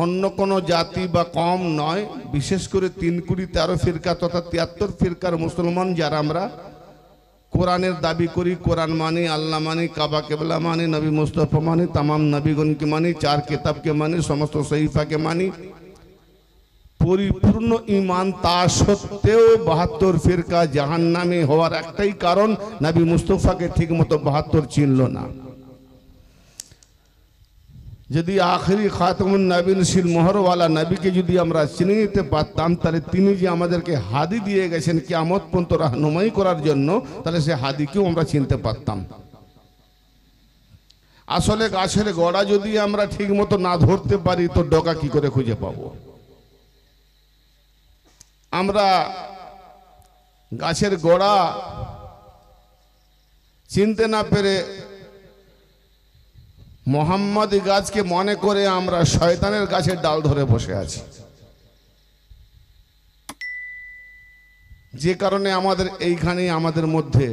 অন্য কোনো জাতি বা কম নয়, বিশেষ করে 3 কোটি 13 ফিরকা তথা 73 ফিরকার মুসলমান যারা আমরা কোরআনের দাবি করি, কোরআন মানি, আল্লাহ মানি, কাবা কেবলা মানি, নবী মুস্তাফা মানি, তামাম নবীগণকে মানি, 4 কিতাবকে মানি, সমস্ত সহিফাকে মানি, পরিপূর্ণ ঈমান, তা সত্ত্বেও 72 ফিরকা জাহান্নামী হওয়ার একটাই কারণ, নবী মুস্তাফাকে ঠিকমতো 72 চিনল না। যদি আখেরি খাতামুন নবীন শিল মোহরওয়ালা নবীকে যদি আমরা চিনে নিতে পারতাম, তাহলে তিনি যে আমাদেরকে হাদি দিয়ে গেছেন কিয়ামত পর্যন্ত রাহনুমাই করার জন্য, তাহলে সে হাদিকেও আমরা চিনতে পারতাম। আসলে গাছের গোড়া যদি আমরা ঠিক মতো না ধরতে পারি তো ডগা কি করে খুঁজে পাবো? আমরা গাছের গোড়া চিনতে না পেরে মোহাম্মদী গাছকে মনে করে আমরা শয়তানের গাছের ডাল ধরে বসে আছি, যে কারণে আমাদের এইখানে আমাদের মধ্যে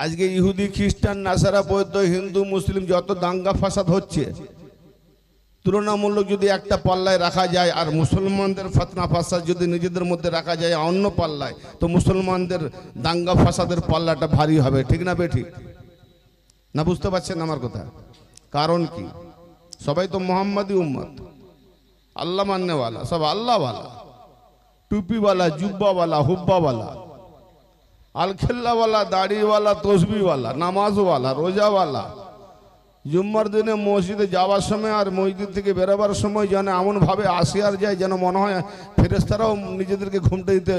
আজকে ইহুদি, খ্রিস্টান, নাসারা, বৌদ্ধ, হিন্দু, মুসলিম যত দাঙ্গা ফাসাদ হচ্ছে, তুলনামূলক যদি একটা পাল্লায় রাখা যায় আর মুসলমানদের ফতনা ফাসাদ যদি নিজেদের মধ্যে রাখা যায় অন্য পাল্লায়, তো মুসলমানদের দাঙ্গা ফাসাদের পাল্লাটা ভারী হবে। ঠিক না বেঠিক? না বুঝতে পারছেন আমার কথা? কারণ কি? সবাই তো মোহাম্মদী উম্মত, আল্লাহ মাননেওয়ালা, সব আল্লাহওয়ালা, টুপিওয়ালা, জুব্বাওয়ালা, হুব্বাওয়ালা, আলখেল্লাওয়ালা, দাড়িওয়ালা, তসবিওয়ালা, নামাজওয়ালা, রোজাওয়ালা। জুম্মার দিনে মসজিদে যাওয়ার সময় আর মসজিদ থেকে বেরোবার সময় যেন এমনভাবে আসে আর যায় যেন মনে হয় ফেরেশতারাও নিজেদেরকে ঘুমতে দিতে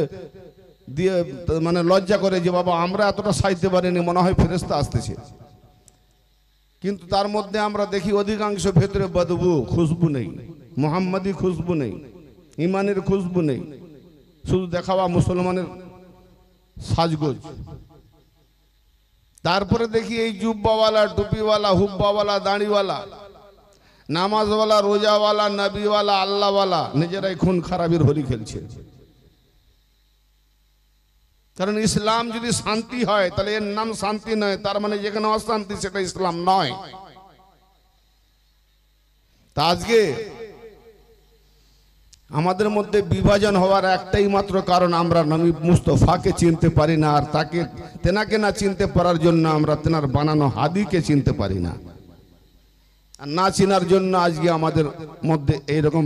দিয়ে মানে লজ্জা করে যে বাবা আমরা এতটা সাইতে পারিনি, মনে হয় ফেরেশতা আসতেছে। কিন্তু তার মধ্যে আমরা দেখি অধিকাংশ ভেতরে বদবু, খুশবু নেই, মুহাম্মাদি খুশবু নেই, ইমানের খুশবু নেই, শুধু দেখাওয়া মুসলমানের সাজগোজ। তারপরে দেখি এই জুব্বাওয়ালা, টুপিওয়ালা, হুব্বাওয়ালা, দাড়িওয়ালা, নামাজওয়ালা, রোজাওয়ালা, নবীওয়ালা, আল্লাহওয়ালা নিজেরাই খুন খারাপির হোলি খেলছে। কারণ ইসলাম যদি শান্তি হয় তাহলে এর নাম শান্তি নয়, তার মানে যেখানে অশান্তি সেটা ইসলাম নয়। তা আজকে আমাদের মধ্যে বিভাজন হওয়ার একটাই মাত্র কারণ, আমরা নবী মুস্তাফাকে চিনতে পারি না, আর তেনাকে না চিনতে পারার জন্য আমরা তেনার বানানো হাদিকে চিনতে পারি না। আর না চিনার জন্য আজকে আমাদের মধ্যে এইরকম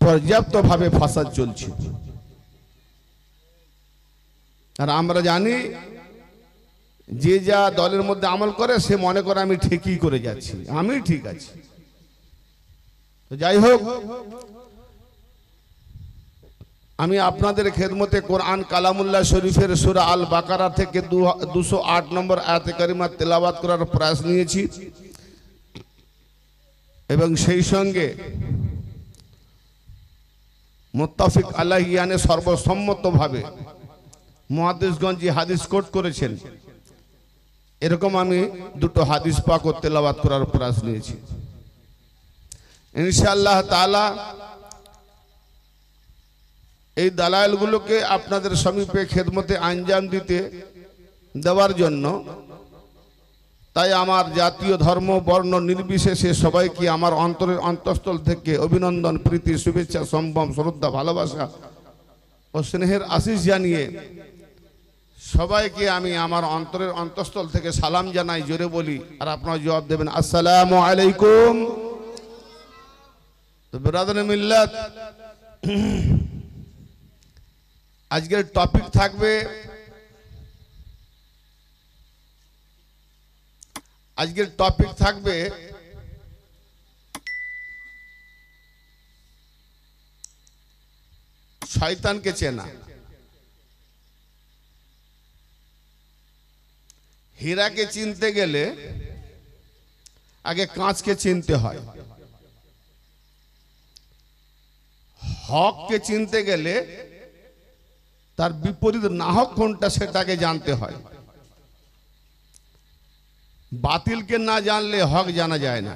পর্যাপ্তভাবে ফাসাদ চলছে। আর আমরা জানি যে যা দলের মধ্যে আমল করে সে মনে করে আমি ঠিকই করে যাচ্ছি, আমি ঠিক আছি। তো যাই হোক, আমি আপনাদের খেদমতে কোরআন কালামুল্লাহ শরীফের সূরা আল বাকারা থেকে 208 নম্বর আয়াতে কারিমা তেলাওয়াত করার প্রয়াস নিয়েছি এবং সেই সঙ্গে মুত্তাফিক আলাইহিয়ানে সর্বসম্মতভাবে মুহাদ্দিসগণ যে হাদিস কোট করেছেন, এরকম আমি দুটো হাদিস পাক ও তেলাওয়াত করার প্রয়াস নিয়েছি। ইনশাআল্লাহ তাআলা এই দালাইলগুলোকে আপনাদের সমীপে খেদমতে আঞ্জাম দেওয়ার জন্য, তাই আমার জাতীয় ধর্ম বর্ণ নির্বিশেষে সবাইকে আমার অন্তরের অন্তঃস্থল থেকে অভিনন্দন, প্রীতি, শুভেচ্ছা, সম্ভ্রম, শ্রদ্ধা, ভালোবাসা ও স্নেহের আশিস জানিয়ে সবাইকে আমি আমার অন্তরের অন্তঃস্থল থেকে সালাম জানাই। জোরে বলি আর আপনারা জবাব দেবেন, আসসালামু আলাইকুম। তো ব্রাদার মিল্লাত, আজকের টপিক থাকবে শয়তানকে চেনা। হীরাকে চিনতে গেলে আগে কাঁচকে চিনতে হয়, হককে চিনতে গেলে তার বিপরীত নাহক কোনটা সেটাকে জানতে হয়। বাতিলকে না জানলে হক জানা যায় না।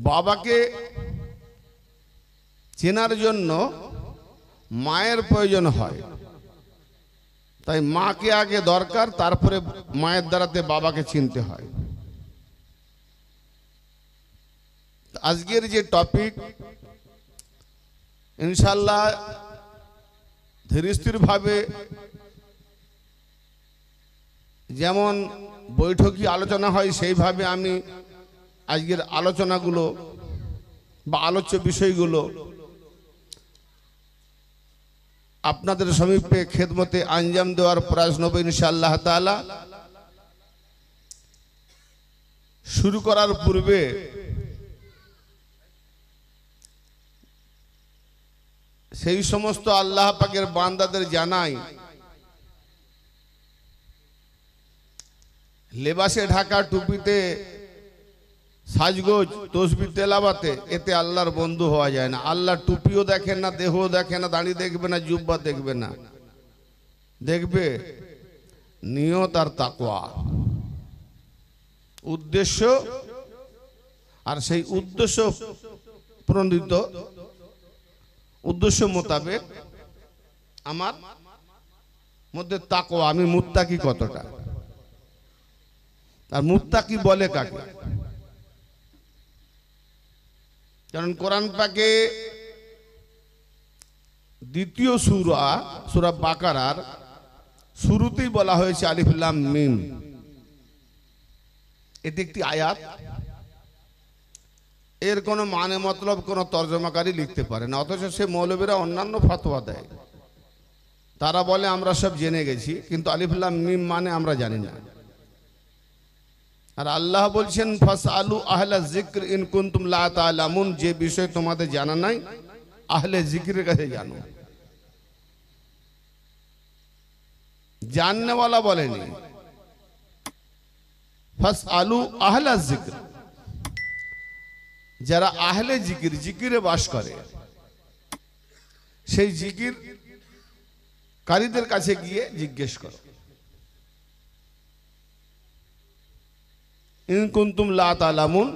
বাবাকে চেনার জন্য মায়ের প্রয়োজন হয়, তাই মাকে আগে দরকার, তারপরে মায়ের দ্বারাতে বাবাকে চিনতে হয়। আজকের যে টপিক, ইনশাআল্লাহ ধীরস্থিরভাবে যেমন বৈঠকি আলোচনা হয় সেইভাবে আমি আজকের আলোচনাগুলো বা আলোচ্য বিষয়গুলো আপনাদের সমীপে খেদমতে আঞ্জাম দেওয়ার প্রয়াস নেব ইনশাআল্লাহ তাআলা। শুরু করার পূর্বে সেই সমস্ত আল্লাহ পাকের বান্দাদের জানাই, লেবাসে ঢাকা, টুপিতে সাজগোজ, তসবিহ তেলাওয়াতে এতে আল্লাহর বন্ধু হওয়া যায় না। আল্লাহ টুপিও দেখেন না, দেহও দেখে না, দাড়ি দেখবে না, জুব্বা দেখবে না, দেখবে নিয়ত আর তাকওয়া, উদ্দেশ্য। আর সেই উদ্দেশ্য প্রণোদিত উদ্দেশ্য মোতাবেক আমার মধ্যে তাকওয়া, আমি মুত্তাকি কতটা, আর মুত্তাকি বলে কাকে। কারণ কোরআন পাকে দ্বিতীয় সূরা বাকারার শুরুতেই বলা হয়েছে আলিফ লাম মিম। এটি একটি আয়াত, এর কোনো মানে মতলব কোনো তর্জমাকারী লিখতে পারে না, অথচ সে মৌলবীরা অন্যান্য ফতোয়া দেয়। তারা বলে আমরা সব জেনে গেছি, কিন্তু আলিফ লাম মিম মানে আমরা জানি না। আর আল্লাহ বলছেন ফাসআলু আহলা যিকর ইন কুনতুম লা তা'লামুন, যে বিষয় তোমাদের জানা নাই আহলে জিকিরের কাছে জানো। জাননেওয়ালা বলেনি, ফাসআলু আহলা যিকর, যারা আহলে জিকির, জিকিরে বাস করে, সেই জিকির কারীদের কাছে গিয়ে জিজ্ঞেস করো। ইন কুনতুম লা তা'লামুন,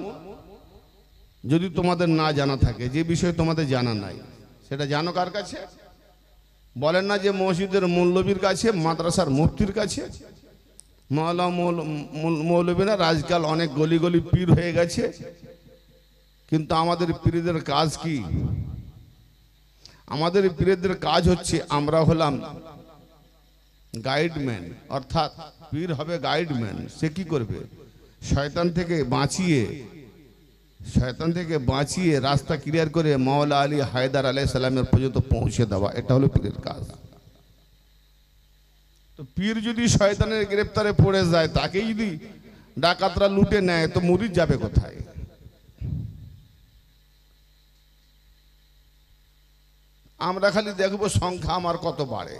যদি তোমাদের না জানা থাকে, যে বিষয় তোমাদের জানা নাই, সেটা জানো কার কাছে? বলেন না যে মসজিদের মৌলবীর কাছে, মাদ্রাসার মুফতির কাছে। মৌলবীরা আজকাল অনেক গলি গলি পীর হয়ে গেছে, কিন্তু আমাদের পীরদের কাজ কি? আমাদের পীরদের কাজ হচ্ছে, আমরা হলাম গাইডম্যান, অর্থাৎ পীর হবে গাইডম্যান। সে কি করবে? শয়তান থেকে বাঁচিয়ে রাস্তা ক্লিয়ার করে মাওলা আলী হায়দার আলাইহিস সালামের পর্যন্ত পৌঁছে দেওয়া, এটা হলো পীরের কাজ। তো পীর যদি শয়তানের গ্রেফতারে পড়ে যায়, তাকে যদি ডাকাতরা লুটে নেয়, তো মুরিদ যাবে কোথায়? আমরা খালি দেখবো সংখ্যা আমার কত বাড়ে।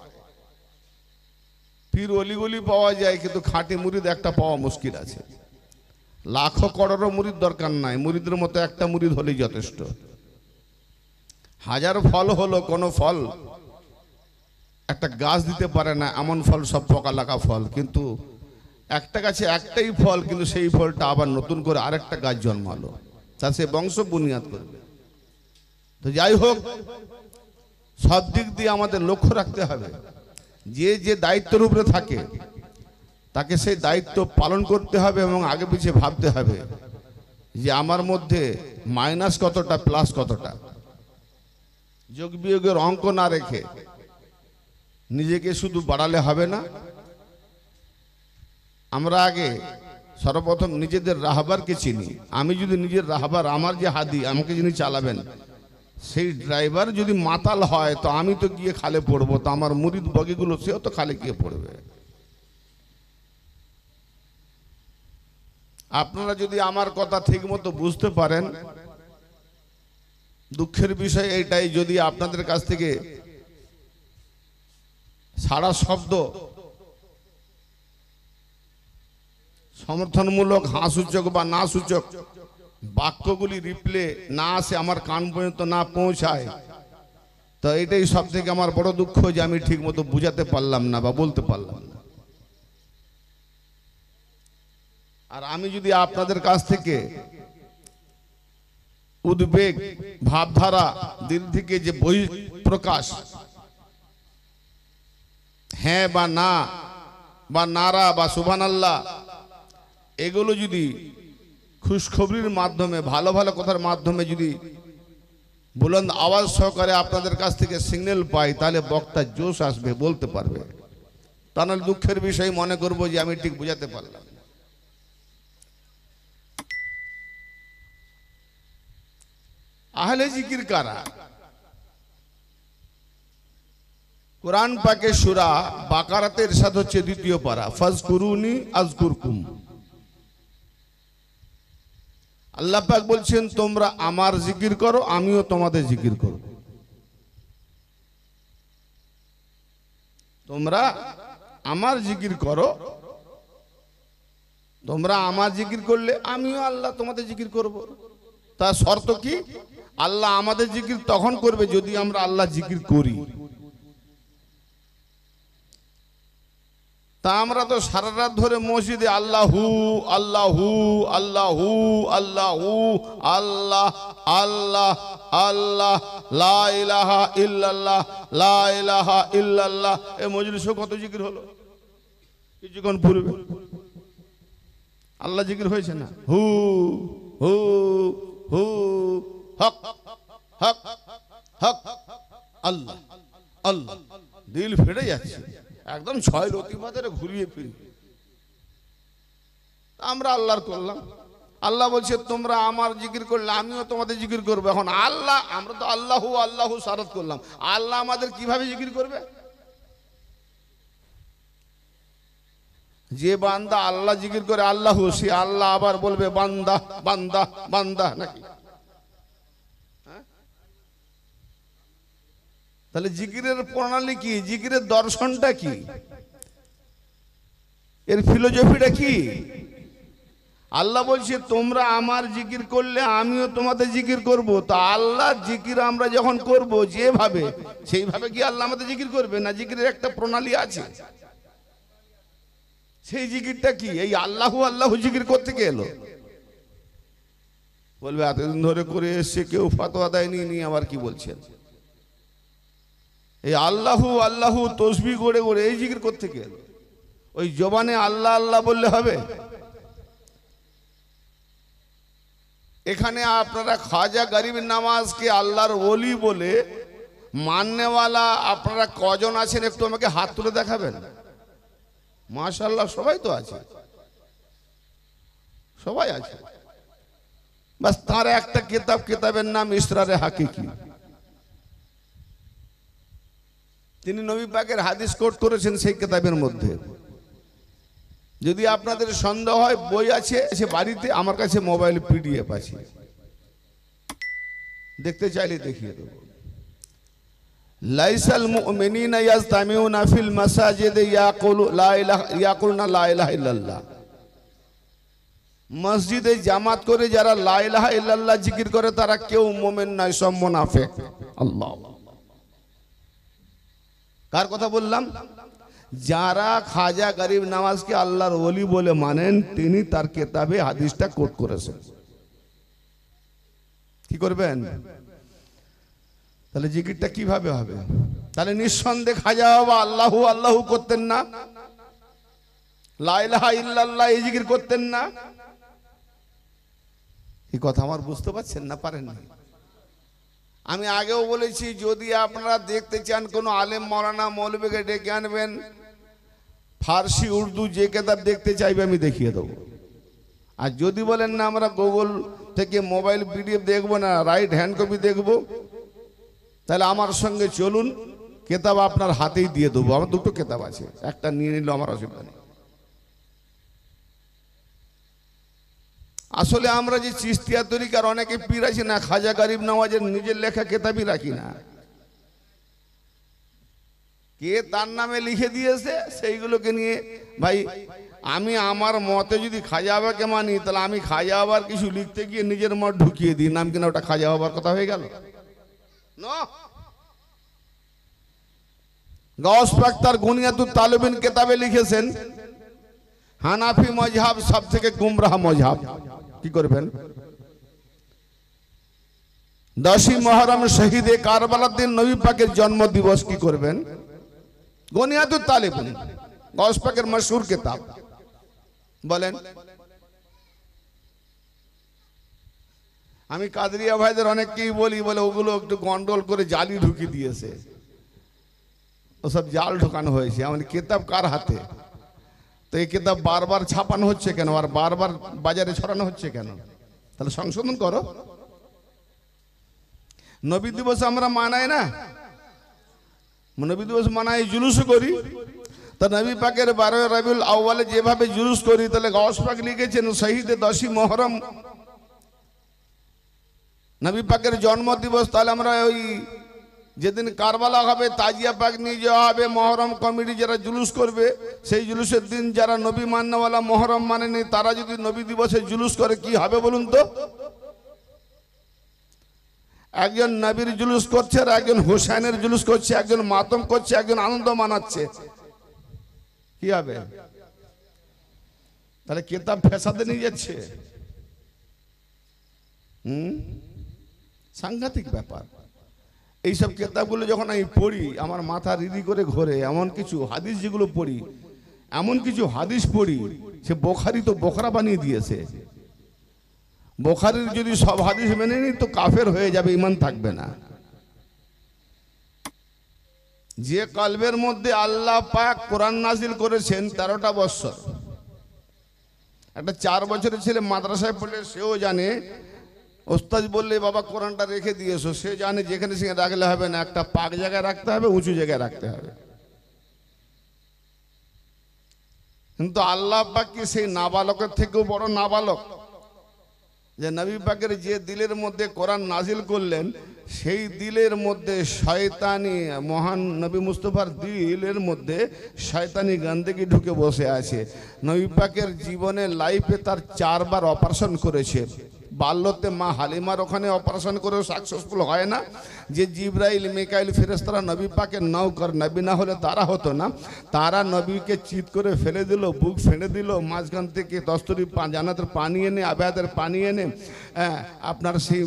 পীর অলিগলি পাওয়া যায়, কিন্তু খাঁটি মুরিদ একটা পাওয়া মুশকিল আছে। লাখো করোড়ো মুরিদ দরকার নাই, মুরিদের মতো একটা মুরিদ হলেই যথেষ্ট। হাজার ফল হলো, কোনো ফল একটা গাছ দিতে পারে না, এমন ফল সব পোকা লাগা ফল। কিন্তু একটা গাছে একটাই ফল, কিন্তু সেই ফলটা আবার নতুন করে আরেকটা গাছ জন্মালো, তা সে বংশ বুনিয়াদ করবে। তো যাই হোক, সব দিক দিয়ে আমাদের লক্ষ্য রাখতে হবে, যে যে দায়িত্বের উপরে থাকে তাকে সেই দায়িত্ব পালন করতে হবে, এবং আগে পিছিয়ে ভাবতে হবে যে আমার মধ্যে মাইনাস কতটা, প্লাস কতটা। যোগ বিয়োগের অঙ্ক না রেখে নিজেকে শুধু বাড়ালে হবে না। আমরা আগে সর্বপ্রথম নিজেদের রাহবারকে চিনি। আমি যদি নিজের রাহবার, আমার যে হাদি, আমাকে যিনি চালাবেন, সেই ড্রাইভার যদি মাতাল হয়, তো আমি তো গিয়ে খালে পড়বো, তো আমার মুরিদ বগিগুলো সেও তো খালে গিয়ে পড়বে। আপনারা যদি আমার কথা ঠিক মতো বুঝতে পারেন, দুঃখের বিষয় এইটাই, যদি আপনাদের কাছ থেকে সারা শব্দ সমর্থনমূলক হাসূচক বা না সূচক বাক্যগুলি রিপ্লে না আসে, আমার কান পর্যন্ত না পৌঁছায়, তো এটাই সব থেকে আমার বড় দুঃখ, যে আমি ঠিক মতো বুঝাতে পারলাম না বা বলতে পারলাম না। আর আমি যদি আপনাদের কাছ থেকে উদ্বেগ, ভাবধারা, দিল থেকে যে বহিঃপ্রকাশ, হ্যাঁ বা না বা নারা বা সুবহানাল্লাহ, এগুলো যদি খুশখবরির মাধ্যমে, ভালো ভালো কথার মাধ্যমে যদি বুলন্দ আওয়াজ সহকারে আপনাদের কাছ থেকে সিগন্যাল পাই, তাহলে বক্তা জোশ আসবে, বলতে পারবে। তা নাহলে দুঃখের বিষয় মনে করবো যে আমি ঠিক বুঝাতে পারলাম। আহলে জিকির কারা? কোরআন পাকে সূরা বাকারাতে ইরশাদ হচ্ছে, দ্বিতীয় পারা, ফাজকুরুনি আযকুরকুম। আল্লাহ পাক বলছেন, তোমরা আমার জিকির করো, আমিও তোমাদের জিকির করব। তোমরা আমার জিকির করো, তোমরা আমার জিকির করলে আমিও আল্লাহ তোমাদের জিকির করব। তার শর্ত কি? আল্লাহ আমাদের জিকির তখন করবে যদি আমরা আল্লাহ জিকির করি। তা আমরা তো সারা রাত ধরে মসজিদে আল্লাহু আল্লাহু আল্লাহু আল্লাহু আল্লাহ আল্লাহ আল্লাহ লা ইলাহা ইল্লাল্লাহ লা ইলাহা ইল্লাল্লাহ, এই মজলিসে কত জিকির হলো কিছুক্ষণ পূর্বে। আল্লাহ জিকির হয়েছে না? হু হু হু হক হক হক আল্লাহ আল্লাহ, দিল ফেটে যাচ্ছে একদম, ছয় লতিমাদের ঘুরিয়ে ফিরিয়ে আমরা আল্লাহর করলাম। আল্লাহ বলছে তোমরা আমার জিকির করলে আমিও তোমাদের জিকির করবো। এখন আল্লাহ, আমরা তো আল্লাহু আল্লাহু সারাত করলাম, আল্লাহ আমাদের কিভাবে জিকির করবে? যে বান্দা আল্লাহ জিকির করে আল্লাহু, সে আল্লাহ আবার বলবে বান্দা বান্দা বান্দা, নাকি? তাহলে জিকিরের প্রণালী কি? জিকিরের দর্শনটা কি? এর ফিলোসফিটা কি? আল্লাহ বলছে তোমরা আমার জিকির করলে আমিও তোমাদের জিকির করব। তো আল্লাহ জিকির আমরা যখন করব যেভাবে, সেইভাবে কি আল্লাহ আমাদের জিকির করবে? না, জিকিরের একটা প্রণালী আছে। সেই জিকিরটা কি? এই আল্লাহু আল্লাহু জিকির করতে গেল বলবে এতদিন ধরে করে এসছে, কেউ ফতোয়া দেয়নি, নিয়ে আবার কি বলছেন? এই আল্লাহু আল্লাহু তসবিহ গড়ে গড়ে এই জিকির করতে গেল। ওই জবানে আল্লাহ আল্লাহ বললে হবে? এখানে আপনারা খাজা গরিব নামাজকে আল্লাহর ওলি বলে মাননেওয়ালা আপনারা কজন আছেন? একটু আমাকে হাত তুলে দেখাবেন। মাশাআল্লাহ, সবাই তো আছে, সবাই আছে। বাস তার একটা কিতাব, কিতাবের নাম ইসরারে হাকিকি। তিনি নবী পাকের হাদিস কোট করেছেন সেই কিতাবের মধ্যে। যদি আপনাদের সন্দেহ হয়, বই আছে সে বাড়িতে, আমার কাছে মোবাইল পিডিএফ আছে, দেখতে চাইলে দেখিয়ে দেব। লাইসাল মুমিনিনা ইয়াজতামিউনা ফিল মাসাজিদি ইয়াকুলুনা লা ইলাহা ইল্লাল্লাহ। মসজিদে জামাত করে যারা লা ইলাহা ইল্লাল্লাহ জিকির করে তারা কেউ মুমিন নয়, সব মুনাফিক। আল্লাহ, কার কথা বললাম? যারা খাজা গরিব নওয়াজকে আল্লাহর ওলি বলে মানেন, তিনি তার কিতাবে হাদিসটা কোট করেছেন। কি করবেন? তাহলে জিকিরটা কিভাবে হবে? তাহলে নিঃসন্দেহে খাজা বাবা আল্লাহু আল্লাহু করতেন না, লা ইলাহা ইল্লাল্লাহ এই জিকির করতেন না। এই কথা আমার বুঝতে পারছেন না? পারেন না? আমি আগেও বলেছি, যদি আপনারা দেখতে চান কোনো আলেম মাওলানা মৌলবীকে ডেকে আনবেন, ফার্সি উর্দু যে কিতাব দেখতে চাইবে আমি দেখিয়ে দেবো। আর যদি বলেন না আমরা গুগল থেকে মোবাইল পিডিএফ দেখবো না, রাইট হ্যান্ড কপি দেখবো, তাহলে আমার সঙ্গে চলুন, কিতাব আপনার হাতেই দিয়ে দেবো। আমার দুটো কিতাব আছে, একটা নিয়ে নিল আমার অসুবিধা নেই। আসলে আমরা যে চিশতিয়া তরিকার অনেকে পীর আছি না, খাজা গরিব নওয়াজের নিজের লেখা কিতাবই রাখি না। কে তার নামে লিখে দিয়েছে সেইগুলোকে নিয়ে, ভাই আমি আমার মতে যদি খাজা বাবাকে মানি, তাহলে আমি খাজা বাবার কিছু লিখতে গিয়ে নিজের মত ঢুকিয়ে দিই, নাম কিনা ওটা খাজা বাবার কথা হয়ে গেল। গাউস পাক তার গুনিয়াতুত তালিবিন কিতাবে লিখেছেন, হানাফি মজহাব সব থেকে গুমরাহ মজহাব। কি করবেন? 10ই মুহররম শহীদে কারবালার দিন নবী পাকের জন্ম দিবস কি করবেন? গনিয়াতুত তালিবুন গাউস পাকের মশহুর কিতাব। বলেন, আমি কাদরিয়া ভাইদের অনেককেই বলি, বলে ওগুলো একটু গন্ডগোল করে জালি ঢুকিয়ে দিয়েছে, ওসব জাল ঢোকানো হয়েছে। আমার কিতাব কার হাতে? তো এই কিতাব বারবার ছাপানো হচ্ছে কেন, আর বারবার বাজারে ছড়ানো হচ্ছে কেন? তাহলে সংশোধন করো। নবী দিবস আমরা মানাই না, নবী দিবস মানাই, জুলুস করি। তা নবী পাকের 12 রবিউল আউয়ালে যেভাবে জুলুস করি, তাহলে গাউস পাক লিখেছেন শহীদে 10ই মুহররম নবী পাকের জন্ম দিবস। তাহলে আমরা ওই যেদিন কারবালা হবে, তাজিয়া পাক নিয়ে যাওয়া হবে, মহরম কমিটি যারা জুলুস করবে, সেই জুলুসের দিন যারা নবী মান্যওয়ালা মহরম মানেনি, তারা যদি নবী দিবসে জুলুস করে কি হবে বলুন তো? একজন নবীর জুলুস করছে, আর একজন হুসাইনের জুলুস করছে, একজন মাতম করছে, একজন আনন্দ মানাচ্ছে, কি হবে? তাহলে কিতাব ফেসাদে নিয়ে যাচ্ছে। সাংঘাতিক ব্যাপার। এইসব কিতাবগুলো যখন আমি পড়ি, আমার মাথা রিদি করে ঘোরে। এমন কিছু হাদিস যেগুলো পড়ি, এমন কিছু হাদিস পড়ি, সে বোখারি তো বোখরা বানিয়ে দিয়েছে। বোখারির যদি সব হাদিস মেনে নি তো কাফের হয়ে যাবে, ঈমান থাকবে না। যে কলবের মধ্যে আল্লাহ পাক কোরআন নাজিল করেছেন 13টা বছর, একটা 4 বছরের ছেলে মাদ্রাসায় পড়লে সেও জানে, ওস্তাদ বললে বাবা কোরআনটা রেখে দিয়েছো, সে জানে যেখানে সেখানে রাখলে হবে না, একটা পাক জায়গায় রাখতে হবে, উঁচু জায়গায় রাখতে হবে। কিন্তু আল্লাহ পাক কি সেই নাবালকের থেকেও বড় নাবালক? যে নবী পাকের যে দিলের মধ্যে কোরআন নাজিল করলেন, সেই দিলের মধ্যে শয়তানি, মহান নবী মুস্তফার দিলের মধ্যে শয়তানি গন্দেগি ঢুকে বসে আছে। নবী পাকের জীবনে লাইফে তার 4 বার অপারেশন করেছে। বাল্যতে মা হালিমার ওখানে অপারেশন করেও সাকসেসফুল হয় না। যে জিব্রাইল মিকাইল ফেরেশতারা নবী পাকের নওকর, নবী না হলে তারা হতো না, তারা নবীকে চিৎ করে ফেলে দিল, বুক ফেলে দিল, মাঝখান থেকে দস্তরি জান্নাতের পানি এনে, আবায়াতের পানি এনে আপনার সেই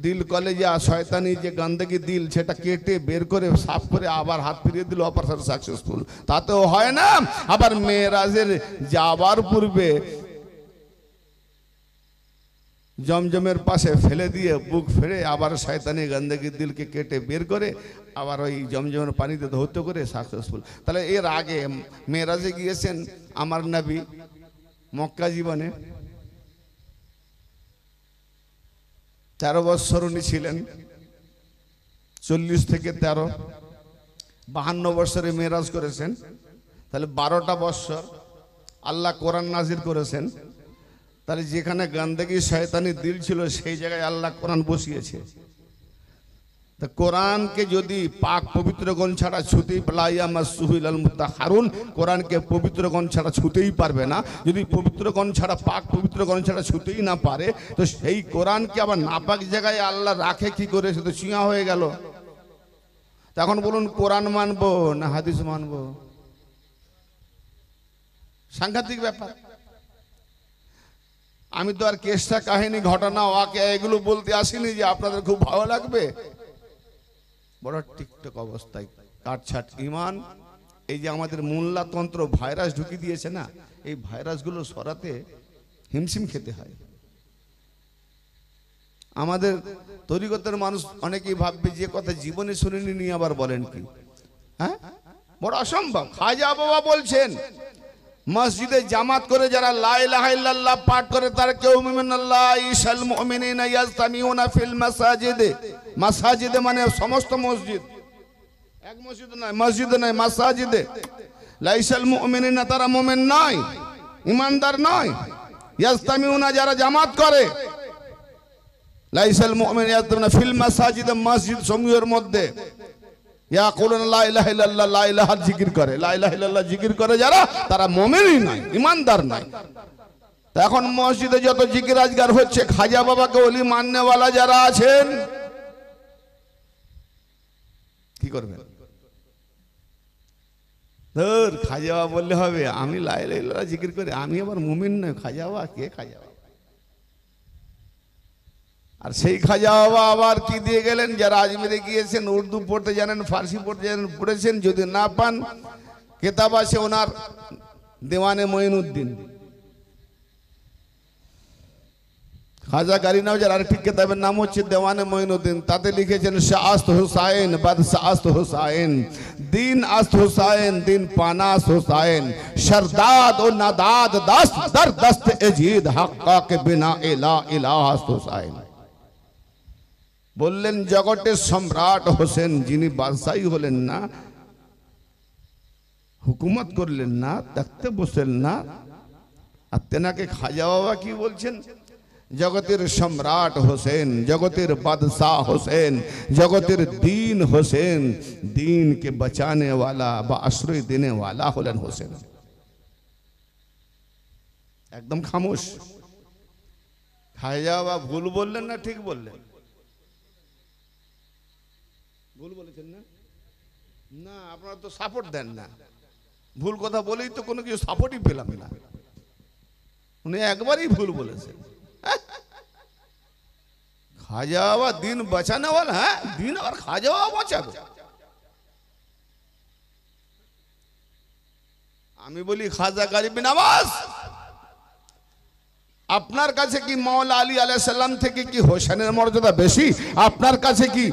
দিল কলেজা শয়তানি যে গন্দেগি দিল, সেটা কেটে বের করে সাফ করে আবার হাত ফিরিয়ে দিল, অপারেশন সাকসেসফুল। তাতেও হয় না। আবার মেরাজের যাবার পূর্বে জমজমের পাশে ফেলে দিয়ে বুক ফেরে আবার শয়তানি গন্দেগি দিলকে কেটে বের করে আবার ওই জমজমের পানিতে ধৌত করে সাকসেসফুল। তাহলে এর আগে মেরাজে গিয়েছেন আমার নবী মক্কা জীবনে 13 বছর উনি ছিলেন, 40 থেকে 13, 52 বছরে মেরাজ করেছেন। তাহলে 12টা বছর আল্লাহ কোরআন নাজিল করেছেন। তাহলে যেখানে গন্দেগি শয়তানি দিল ছিল, সেই জায়গায় আল্লাহ কোরআন বসিয়েছে। তা কোরআনকে যদি পাক পবিত্রগণ ছাড়া ছুতেই হারুন, কোরআনকে পবিত্রগণ ছাড়া ছুতেই পারবে না। যদি পবিত্রগণ ছাড়া, পাক পবিত্রগণ ছাড়া ছুতেই না পারে, তো সেই কোরআনকে আবার নাপাক জায়গায় আল্লাহ রাখে কি করে? সে তো চিয়া হয়ে গেল। তখন বলুন, কোরআন মানবো না হাদিস মানবো? সাংঘাতিক ব্যাপার। আমি তো আর কেসটা, কাহিনী, ঘটনা, ওয়াকে এগুলো বলতে আসিনি যে আপনাদের খুব ভালো লাগবে। বড় টিকটক অবস্থায় কাটছাট ইমান। এই যে আমাদের মোল্লাতন্ত্র ভাইরাস ঢুকিয়ে দিয়েছে না, এই ভাইরাসগুলো সরাতে হিমশিম খেতে হয়। আমাদের তরিকতের মানুষ অনেকেই ভাববে যে কথা জীবনে শুনিনি, নিয়ে আবার বলেন কি? হ্যাঁ, বড় অসম্ভব। খাজা বাবা বলছেন, মসজিদে জামাত করে যারা লা ইলাহা ইল্লাল্লাহ পাঠ করে, তার কেউ মিনাল্লাহিল মুমিনিনা ইয়াজতামিউনা ফিল মাসাজিদে। মাসাজিদে মানে সমস্ত মসজিদ, এক মসজিদ নয়, মসজিদে নয়, মাসাজিদে। লাইসাল মুমিনিনা, তারা মুমিন নয়, ইমানদার নয়। ইয়াজতামিউনা, যারা জামাত করে, লাইসাল মুমিনিনা ইয়াজতামিউনা ফিল মাসাজিদে, মসজিদ সমূহের মধ্যে। লা ইলাহা ইল্লাল্লাহ, লা ইলাহা জিকির করে, লা ইলাহা ইল্লাল্লাহ জিকির করে যারা, তারা মুমিনই নয়, ইমানদার নয়। এখন মসজিদে যত জিকির আজগার হচ্ছে, খাজা বাবাকে ওলি মাননেওয়ালা যারা আছেন, কি করবেন? ধর খাজা বাবা বললে হবে আমি লা ইলাহা ইল্লাল্লাহ জিকির করি, আমি আবার মুমিন নয়। খাজা বাবা কে? খাজা বাবা। আর সেই খাজা বাবা আবার কি দিয়ে গেলেন? যারা আজমিরে গিয়েছেন, উর্দু পড়তে জানেন, ফার্সি পড়তে জানেন, পড়েছেন, যদি না পান কিতাব আছে ওনার দেওয়ানে মঈনুদ্দিন। খাজা গারী নওয়াজের আরেকটি কিতাবের নাম হচ্ছে দেওয়ানে মঈনুদ্দিন। তাতে লিখেছেন শাআস্ত হুসাইন বাদ শাআস্ত হুসাইন, দিন আস্ত হুসাইন, দিন পানাস্ত হুসাইন, শরদাদ ও নাদাদ দস্ত দর দস্ত এজিদ হাক্কা কে বিনা ইলা ইলাহাস্ত হুসাইন। বললেন জগতের সম্রাট হোসেন, যিনি বাদশাহী হলেন না, হুকুমত করলেন না, দেখতে বসলেন না, আর তেনাকে খাজা বাবা কি বলছেন? জগতের সম্রাট হোসেন, জগতের বাদশাহ হোসেন, জগতের দীন হোসেন, दीन के बचाने वाला বা আশ্রয় देने वाला হলেন হোসেন। একদম খামোশ। খাজা বাবা ভুল বললেন না ঠিক বললেন? ভুল বলেছেন না? না, আপনারা তো সাপোর্ট দেন না। ভুল কথা বলেই তো কোনো কিছু সাপোর্টই পেলাম না। উনি একবারই ভুল বলেছেন। খাজা বাবা দিন বাঁচানো वाला, হ্যাঁ দিন আর খাজা বাবা বাঁচাবে। আমি বলি খাজা গরিব নওয়াজ, আপনার কাছে কি মাওলা আলী আলাইহিস সালাম থেকে কি হোসেনের মর্যাদা বেশি? আপনার কাছে কি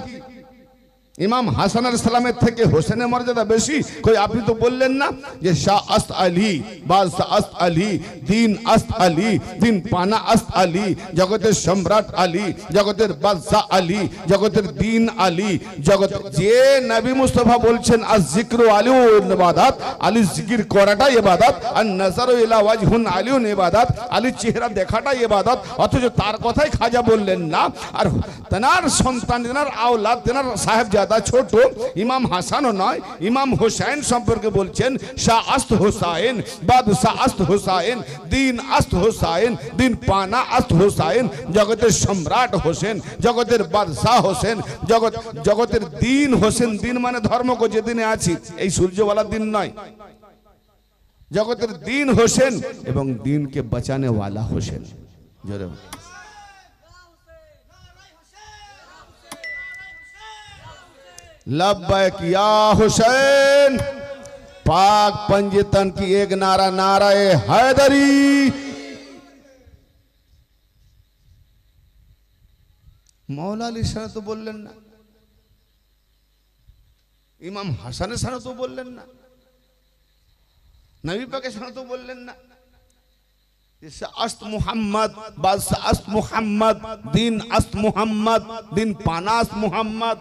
ইমাম হাসান আলাইহিস সালামের থেকে হোসেনের মর্যাদা বেশি? কই আপনি তো বললেন না যে শাহ আস্ত আলী, বাদশাহ আস্ত আলী, দিন আস্ত আলী, দিন পানা আস্ত আলী, জগতের সম্রাট আলী, জগতের বাদশাহ আলী, জগতের দিন আলী, জগৎ যে নবী মুস্তাফা বলছেন আজ জিক্রু আলী ইবাদত, আলী জিকির করাটাই ইবাদত, আর নজরু ইলা ওয়াজহুন আলীউন ইবাদত, আলী চেহারা দেখাটাই ইবাদত, অথচ তার কথাই খাজা বললেন না। আর তেনার সন্তান, তেনার আওলাদ, তেনার সাহেবজাদা ছোট ইমাম হাসানও নয়, ইমাম হোসেন সম্পর্কে বলছেন শাহ আস্ত হোসাইন, বাদশাহ আস্ত হোসাইন, দিন আস্ত হোসাইন, দিন পানা আস্ত হোসাইন, জগতের সম্রাট হোসেন, জগতের বাদশাহ হোসেন, জগতের দিন হোসেন। দিন মানে ধর্ম কো যে দিনে আছি, এই সূর্যওয়ালা দিন নয়। জগতের দিন হোসেন এবং দিনকে বাঁচানে ওয়ালা হোসেন। জোরে लब्बैक या हुसैन। पाक पंजतन की एक नारा नाराए हैदरी। मौला अली साहब तो बोलें ना, इमाम हसन साहब तो बोलें ना, नबी पाक साहब तो बोलें ना। अस्त मुहम्मद, बादशाह अस्त मुहम्मद, दिन अस्त मुहम्मद, दिन पानास मुहम्मद,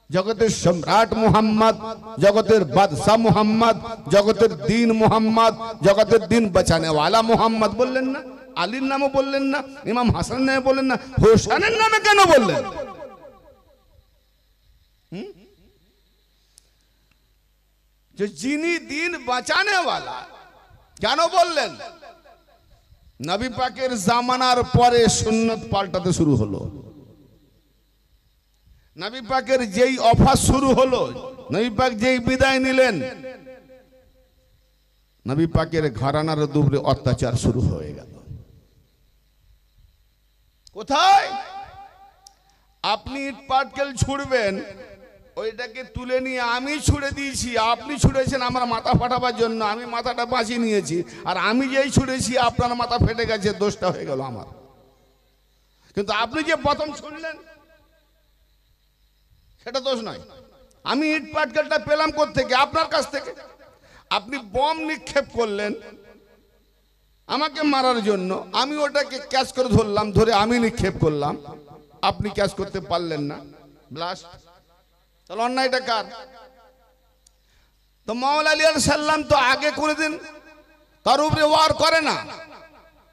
जगतेर सम्राट मुहम्मद, जगतेर बादशाह मुहम्मद, जगतेर दीन मुहम्मद, जगतेर दीन बचाने वाला मुहम्मद बोलें ना। आलीर नाम बोलें ना, इमाम हसन नाम बोलें ना, होसेनेर नामे केन बोलें? जो जिनी दीन बचाने वाला केन बोलें? नबी पाकेर জামানার পরে সুন্নত পাল্টাতে শুরু হলো। নবী পাকের যেই অফার শুরু হলো, নবী পাক যেই বিদায় নিলেন, নবী পাকের ঘরানার উপরে অত্যাচার শুরু হয়ে গেল। কোথায়? আপনি ইট পাটকেল ছুড়বেন, ওইটাকে তুলে নিয়ে আমি ছুড়ে দিয়েছি, আপনি ছুড়েছেন আমার মাথা ফাটাবার জন্য, আমি মাথাটা বাঁচিয়ে নিয়েছি, আর আমি যেই ছুড়েছি আপনার মাথা ফেটে গেছে, দোষটা হয়ে গেল আমার। কিন্তু আপনি যে প্রথম ছুড়লেন সেটা দোষ নয়। আমি ইট পাটকেলটা পেলাম কোত্থেকে? আপনার কাছ থেকে। আপনি বম নিক্ষেপ করলেন আমাকে মারার জন্য, আমি ওটাকে ক্যাচ করে ধরলাম, ধরে আমি নিক্ষেপ করলাম, আপনি ক্যাচ করতে পারলেন না, ব্লাস্ট। তাহলে অন্যায়টা কার? তো মাওলা আলী আলাইহিস সালাম তো আগে করে দিন তার উপরে ওয়ার করে না।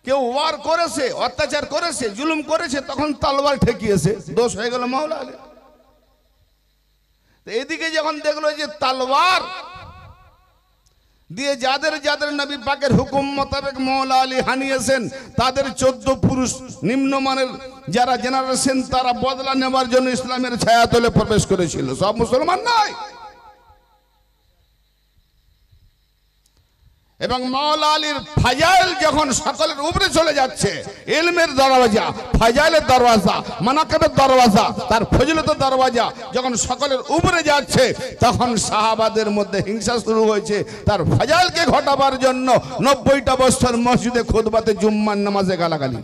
কেউ ওয়ার করেছে, অত্যাচার করেছে, জুলুম করেছে, তখন তলোয়ার ঠেকিয়েছে, দোষ হয়ে গেল মাওলা আলী। এদিকে যখন দেখলো যে তলোয়ার দিয়ে যাদের যাদের নবী পাকের হুকুম মোতাবেক মাওলা আলী হানিয়েছেন, তাদের 14 পুরুষ নিম্নমানের যারা জেনারেশন, তারা বদলা নেওয়ার জন্য ইসলামের ছায়াতলে প্রবেশ করেছিল। সব মুসলমান নয়। এবং মাওলা আলীর ফাজাইল যখন সকলের উপরে চলে যাচ্ছে, ইলমের দরওয়াজা, ফাজাইলের দরওয়াজা, মানাকিবের দরওয়াজা, তার ফজিলতের দরওয়াজা যখন সকলের উপরে যাচ্ছে, তখন সাহাবাদের মধ্যে হিংসা শুরু হয়েছে তার ফাজাইলকে ঘটাবার জন্য। 90টা বছর মসজিদে খুতবাতে জুম্মার নামাজে গালাগালি,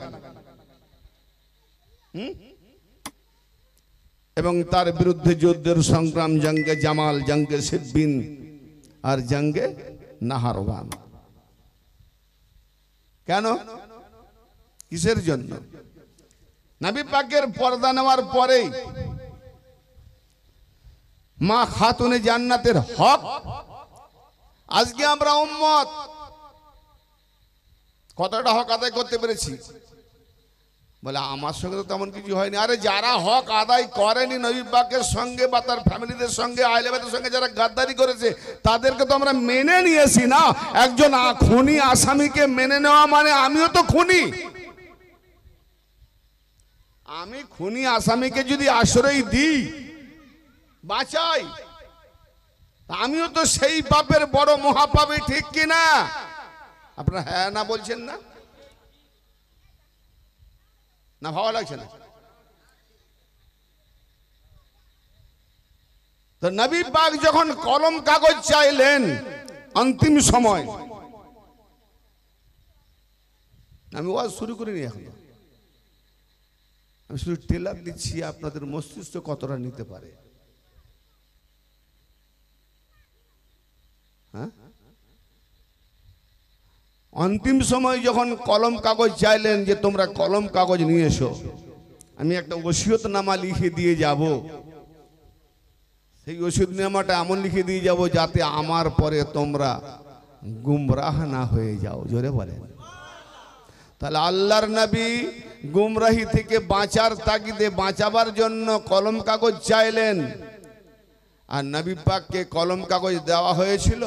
এবং তার বিরুদ্ধে যুদ্ধের সংগ্রাম, জঙ্গে জামাল, জঙ্গে সিফিন আর জঙ্গে নাহারওয়ান। কেন? কিসের জন্য? নবী পাকের পর্দা নেওয়ার পরেই মা খাতুনে জান্নাতের হক আজকে আমরা উম্মত কতটা হক আদায় করতে পেরেছি? বলে আমার সঙ্গে তো তেমন কিছু হয়নি। আরে যারা হক আদায় করেনি নবী পাকের সঙ্গে বা তার ফ্যামিলিদের সঙ্গে, আহলে বাইতের সঙ্গে যারা গাদ্দারি করেছে, তাদেরকে তো আমরা মেনে নিয়েছি না। একজন খুনি আসামিকে মেনে নেওয়া মানে আমিও তো খুনি। আমি খুনি আসামিকে যদি আশ্রয় দিই, বাঁচাই, আমিও তো সেই পাপের বড় মহাপাপী, ঠিক কিনা? আপনারা হ্যাঁ না বলছেন না? না ভালো লাগছে না? তো নবী পাক যখন কলম কাগজ চাইলেন অন্তিম সময়, আমি ওয়াজ শুরু করিনি এখন, আমি শুধু টেলার দিচ্ছি আপনাদের মস্তিষ্ক কতটা নিতে পারে। হ্যাঁ, অন্তিম সময় যখন কলম কাগজ চাইলেন যে তোমরা কলম কাগজ নিয়ে এসো, আমি একটা ওসিয়তনামা লিখে দিয়ে যাব। সেই ওসিয়তনামাটা এমন লিখে দিয়ে যাব যাতে আমার পরে তোমরা গুমরাহ না হয়ে যাও। জোরে বলেন। তাহলে আল্লাহর নবী গুমরাহি থেকে বাঁচার তাগিদে, বাঁচাবার জন্য কলম কাগজ চাইলেন। আর নবী পাককে কলম কাগজ দেওয়া হয়েছিল?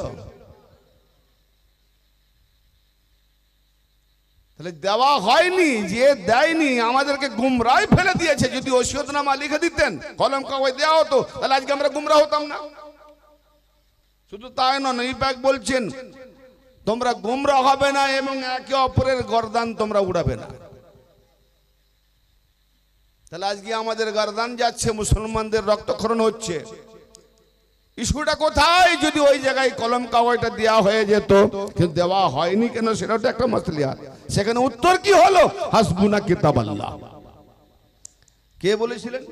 তাহলে দেওয়া হয়নি। যে দেয়নি আমাদেরকে গুমরাহ ফেলে দিয়েছে। যদি ওসিয়তনামা লিখে দিতেন, কলম কাগজ দেওয়া হতো, তাহলে আজকে আমরা গুমরাহ হতাম না। শুধু তাই নয়, নবী পাক বলছেন তোমরা গুমরাহ হবে না এবং একে অপরের গর্দান তোমরা উড়াবে না। তাহলে আজকে আমাদের গর্দান যাচ্ছে, মুসলমানদের রক্তক্ষরণ হচ্ছে। ইস্যুটা কোথায়? যদি ওই জায়গায় কলম কাগজটা দেওয়া হয়ে যেত, কিন্তু দেওয়া হয়নি কেন সেটাও একটা মাসলা। সেখানে উত্তর কি হলো? হাসবুনা কিতাবাল্লাহ। কে বলেছিলেন?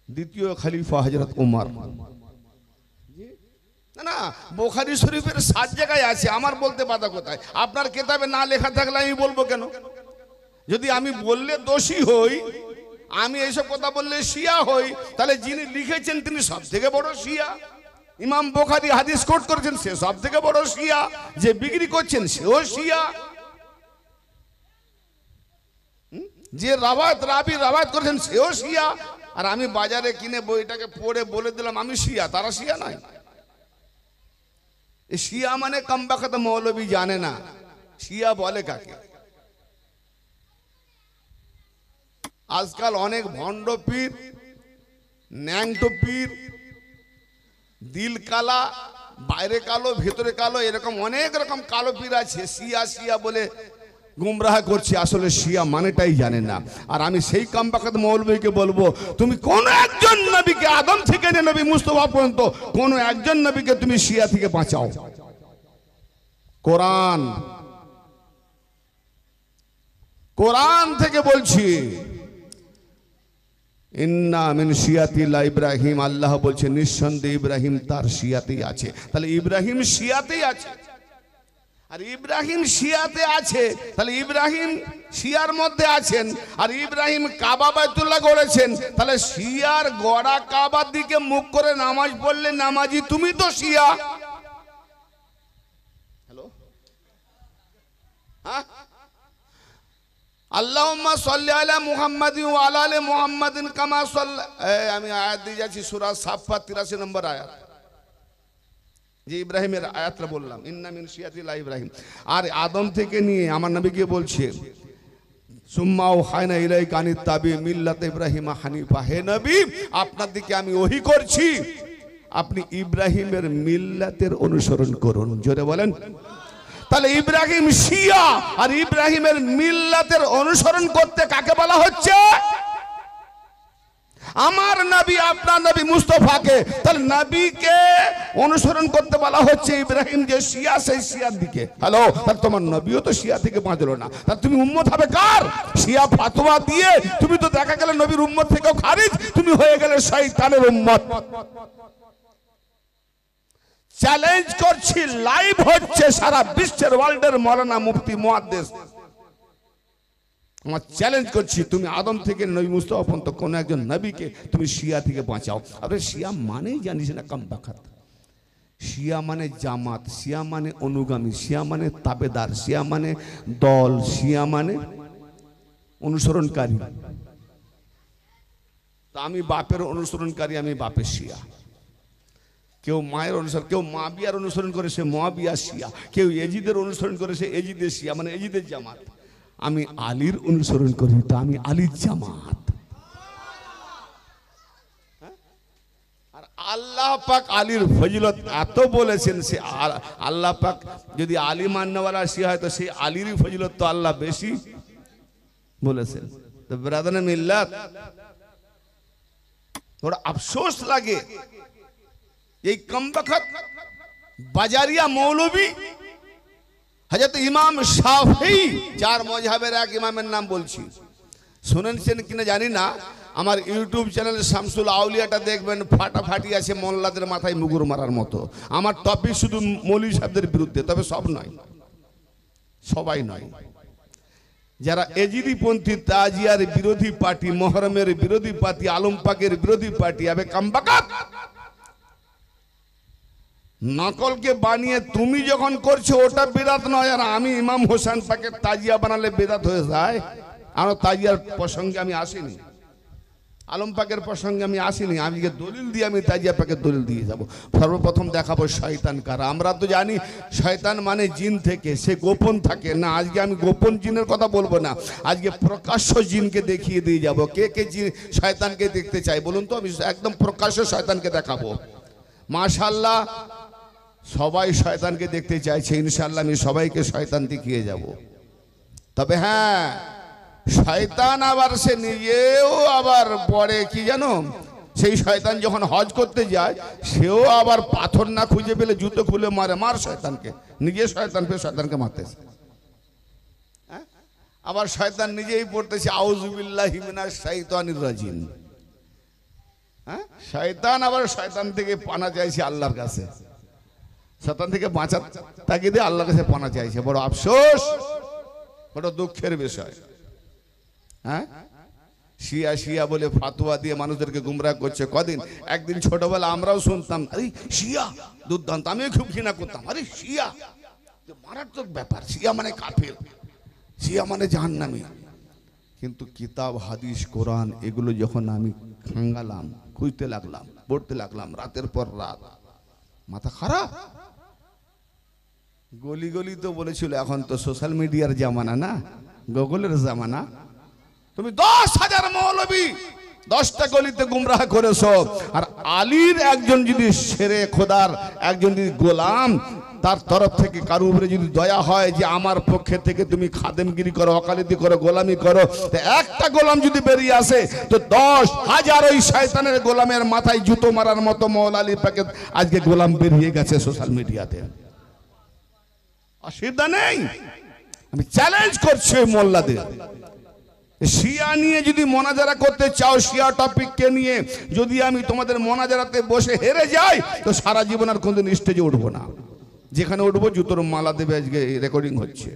দ্বিতীয় খলিফা হযরত ওমর। না না, বুখারী শরীফের 7 জায়গায় আছে, আমার বলতে বাধা কোথায়? আপনার কিতাবে না লেখা থাকলে আমি বলবো কেন? যদি আমি বললে দোষী হই, আমি এইসব কথা বললে শিয়া হই, তাহলে যিনি লিখেছেন তিনি সব থেকে বড় শিয়া। ইমাম বুখারী হাদিস কোট করেছেন, সে সব থেকে বড় শিয়া। যে বিক্রি করছেন সেও শিয়া। যে রাবি রাওয়াত করেছেন সেও শিয়া। আর আমি বাজারে কিনে বইটাকে পড়ে বলে দিলাম আমি শিয়া, তারা শিয়া নয়। শিয়া মানে কমবখত মৌলবী জানে না শিয়া বলে কাকে। আজকাল অনেক ভণ্ড পীর, ন্যাংটো পীর, দিল কালা, বাইরে কালো ভেতরে কালো, এরকম অনেক রকম কালো পীর আছে। শিয়া শিয়া বলে গুমরাহ করছে, আসলে শিয়া মানেটাই জানে না। আর আমি সেই কমবখত মৌলবীকে বলবো, তুমি কোন একজন নবীকে, আদম থেকে নিয়ে নবী মুস্তাফা পর্যন্ত কোন একজন নবীকে তুমি শিয়া থেকে বাঁচাও। কোরআন থেকে বলছি, ইন্না মিন শিয়াতিল্লাহ ইব্রাহিম। আল্লাহ বলছে নিঃসন্দেহে ইব্রাহিম তার শিয়াতেই আছে। তাহলে ইব্রাহিম শিয়াতেই আছে। আর ইব্রাহিম শিয়াতে আছে, তাহলে ইব্রাহিম শিয়ার মধ্যে আছেন। আর ইব্রাহিম কাবা বাইতুল্লাহ গড়েছেন, তাহলে শিয়ার গড়া কাবার দিকে মুখ করে নামাজ পড়লে নামাজি তুমি তো শিয়া। হ্যালো, হ্যাঁ, আল্লাহুম্মা সাল্লি আলা মুহাম্মাদিন ওয়া আলা আলি মুহাম্মাদিন কামা সাল্লা। আমি আয়াত দিয়ে যাচ্ছি, সূরা সাফফাত 83 নম্বর আয়াত। যে ইব্রাহিমের আয়াতটা বললাম, ইন্না মিন শিয়াতিল্লাহ ইব্রাহিম। আর আদম থেকে নিয়ে আমার নবীকে বলছে সুম্মা ওহাইনা ইলাইকা আনিত্তাবি মিল্লাত ইব্রাহিম হানিফা। হে নবী, আপনার দিকে আমি ওহী করছি, আপনি ইব্রাহিমের মিল্লাতের অনুসরণ করুন। জোরে বলেন। তাহলে ইব্রাহিম শিয়া আর ইব্রাহিমের মিল্লাতের অনুসরণ করতে কাকে বলা হচ্ছে? আমার নবী, আপনার নবী মুস্তাফাকে। তাহলে নবীকে অনুসরণ করতে বলা হচ্ছে। ইব্রাহিম যে শিয়া, সেই শিয়ার দিকে। হ্যালো, তাহলে তোমার নবীও তো শিয়া থেকে বাঁচলো না, তাহলে তুমি উম্মত হবে কার? শিয়া ফাতোয়া দিয়ে তুমি তো দেখা গেলে নবীর উম্মত থেকেও খারিজ, তুমি হয়ে গেলে শয়তানের উম্মত। চ্যালেঞ্জ করছি, লাইভ হচ্ছে সারা বিশ্বের, ওয়ার্ল্ডের মৌলানা মুফতি মুহাদ্দিস, আমার চ্যালেঞ্জ করছি, তুমি আদম থেকে নবী মুস্তাফা পর্যন্ত কোন একজন নবীকে তুমি শিয়া থেকে বাঁচাও। আপনি শিয়া মানেই জানিস না কামবাখাত। শিয়া মানে জামাত, শিয়া মানে অনুগামী, শিয়া মানে তাবেদার, শিয়া মানে দল, শিয়া মানে অনুসরণকারী। তা আমি বাপের অনুসরণকারী, আমি বাপের শিয়া। কেউ মায়ের অনুসরণ, কেউ মা বিয়ার অনুসরণ করে, সে মা বিয়ার শিয়া। কেউ এজিদের অনুসরণ করে, সে এজিদের শিয়া, মানে এজিদের জামাত। আমি আলীর অনুসরণ করি, তা আমি আলীর জামাত। আর আল্লাহ পাক আলীর ফজিলত এত বলেছেন, সে আল্লাহ পাক যদি আলী মান্যওয়ালা শিয়া হয়, তো সেই আলীরই ফজিলত তো আল্লাহ বেশি বলেছেন। তো ব্রাদারে মিল্লাত, বড় আফসোস লাগে এই কমবখত বাজারিয়া মৌলবী হযরত ইমাম শাফিঈ, চার মযহাবের এক ইমামের নাম বলছি, শুনেছেন কিনা জানি না। আমার ইউটিউব চ্যানেল শামসুল আউলিয়াটা দেখবেন, ফাটাফাটি আছে মোল্লাদের মাথায় মুগুর মারার মতো। আমার টপিক শুধু মৌলভী সাহেবদের বিরুদ্ধে, তবে সব নয়, সবাই নয়। যারা এজিদি পন্থী, তাজিয়ার বিরোধী পার্টি, মহরমের বিরোধী পার্টি, আলম পাকের বিরোধী পার্টি, আবে কামবাকাত নকলকে বানিয়ে তুমি যখন করছো ওটা বেদাত নয়। আর আমি ইমাম হোসেন পাকের তাজিয়া বানালে বেদাত হয়ে যায়। আর তাজিয়ার প্রসঙ্গে আমি আসিনি, আলম পাকের প্রসঙ্গে আমি আসিনি। আমি যে দলিল দিয়ে আমি তাজিয়া পাকের দলিল দিয়ে যাব। সর্বপ্রথম দেখাবো শয়তান কারা। আমরা তো জানি শয়তান মানে জিন থেকে, সে গোপন থাকে না। আজকে আমি গোপন জিনের কথা বলবো না, আজকে প্রকাশ্য জিনকে দেখিয়ে দিয়ে যাব। কে কে জিন শয়তানকে দেখতে চাই বলুন তো? আমি একদম প্রকাশ্য শয়তানকে দেখাবো। মাশাআল্লাহ, সবাই শয়তানকে দেখতে চাইছে। ইনশাআল্লাহ আমি সবাইকে শয়তান দেখিয়ে যাব। তবে হ্যাঁ, শয়তান আবার সে নিজেও আবার পড়ে কি জানো, সেই শয়তান যখন হজ করতে যায়, সেও আবার পাথর না খুঁজে পেলে জুতো খুলে মারে। মার শয়তানকে, নিজে শয়তান পেয়ে শয়তানকে মারতেছে। আবার শয়তান নিজেই পড়তেছে আউযু বিল্লাহি মিনাশ শাইতানির রাজিম। হ্যাঁ, শয়তান আবার শয়তান থেকে পানা চাইছে আল্লাহর কাছে, শয়তান থেকে বাঁচার তাগিদে আল্লাহর কাছে পানা চাইছে। বড় আফসোস, বড় দুঃখের বিষয়। হ্যাঁ, শিয়া শিয়া বলে ফাতোয়া দিয়ে মানুষদেরকে গুমরাহ করছে। কদিন একদিন ছোটবেলা আমরাও শুনতাম, আরে শিয়া দুর্দান্ত, আমিও খুব ঘৃণা করতাম। আরে শিয়া মারাত্মক ব্যাপার, শিয়া মানে কাফের, শিয়া মানে জাহান্নামী। কিন্তু কিতাব, হাদিস, কোরআন এগুলো যখন আমি খাঙ্গালাম, খুঁজতে লাগলাম, পড়তে লাগলাম, রাতের পর রাত, মাথা খারাপ। গলি গলি তো বলেছিল, এখন তো সোশ্যাল মিডিয়ার জামানা না, গুগলের জামানা। তুমি 10,000 মৌলবী 10টা গলিতে গুমরাহ করেছো। আর আলীর একজন যদি শেরে খোদার একজন যদি গোলাম, তার তরফ থেকে কারো উপরে যদি দয়া হয় যে আমার পক্ষে থেকে তুমি খাদেমগিরি করো, ওকালতি করো, গোলামি করো, তো একটা গোলাম যদি বেরিয়ে আসে, তো 10,000 ওই শয়তানের গোলামের মাথায় জুতো মারার মতো মৌলা আলী পাকে আজকে গোলাম বেরিয়ে গেছে সোশ্যাল মিডিয়াতে। অসুবিধা নেই, আমি চ্যালেঞ্জ করছি মোল্লাদের। শিয়া নিয়ে যদি মোনাজারা করতে চাও, শিয়া টপিককে নিয়ে যদি আমি তোমাদের মোনাজারাতে বসে হেরে যাই, তো সারা জীবন আর কোনদিন স্টেজে উঠবো না। যেখানে উঠবো জুতোর মালা দেবে। আজকে রেকর্ডিং হচ্ছে।